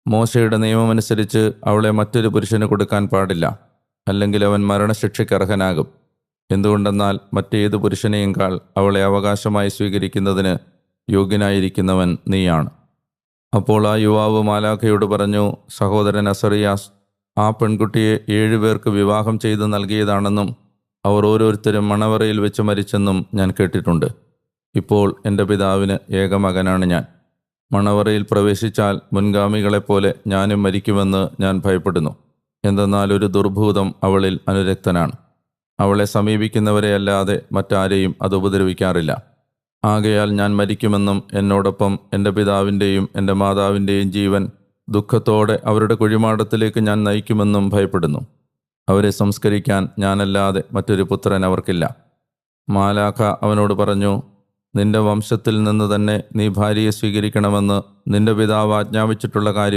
മോശയുടെ നിയമമനുസരിച്ച് അവളെ മറ്റൊരു പുരുഷന് കൊടുക്കാൻ പാടില്ല, അല്ലെങ്കിൽ അവൻ മരണശിക്ഷയ്ക്ക് അർഹനാകും. എന്തുകൊണ്ടെന്നാൽ മറ്റേതു പുരുഷനെയുംകാൾ അവളെ അവകാശമായി സ്വീകരിക്കുന്നതിന് യോഗ്യനായിരിക്കുന്നവൻ നീയാണ്. അപ്പോൾ ആ യുവാവ് മാലാഖയോട് പറഞ്ഞു, സഹോദരൻ അസറിയാസ്, ആ പെൺകുട്ടിയെ 7 പേർക്ക് വിവാഹം ചെയ്ത് നൽകിയതാണെന്നും അവർ ഓരോരുത്തരും മണവറയിൽ വെച്ച് മരിച്ചെന്നും ഞാൻ കേട്ടിട്ടുണ്ട്. ഇപ്പോൾ എൻ്റെ പിതാവിന് ഏകമകനാണ് ഞാൻ. മണവറയിൽ പ്രവേശിച്ചാൽ മുൻഗാമികളെപ്പോലെ ഞാനും മരിക്കുമെന്ന് ഞാൻ ഭയപ്പെടുന്നു. എന്തെന്നാൽ ഒരു ദുർഭൂതം അവളിൽ അനുരക്തനാണ്. അവളെ സമീപിക്കുന്നവരെ അല്ലാതെ മറ്റാരെയും അത് ഉപദ്രവിക്കാറില്ല. ആകയാൽ ഞാൻ മരിക്കുമെന്നും എന്നോടൊപ്പം എൻ്റെ പിതാവിൻ്റെയും എൻ്റെ മാതാവിൻ്റെയും ജീവൻ ദുഃഖത്തോടെ അവരുടെ കുഴിമാടത്തിലേക്ക് ഞാൻ നയിക്കുമെന്നും ഭയപ്പെടുന്നു. അവരെ സംസ്കരിക്കാൻ ഞാനല്ലാതെ മറ്റൊരു പുത്രൻ അവർക്കില്ല. മാലാഖ അവനോട് പറഞ്ഞു, നിന്റെ വംശത്തിൽ നിന്ന് തന്നെ നീ ഭാര്യയെ സ്വീകരിക്കണമെന്ന് നിന്റെ പിതാവ് ആജ്ഞാപിച്ചിട്ടുള്ള കാര്യം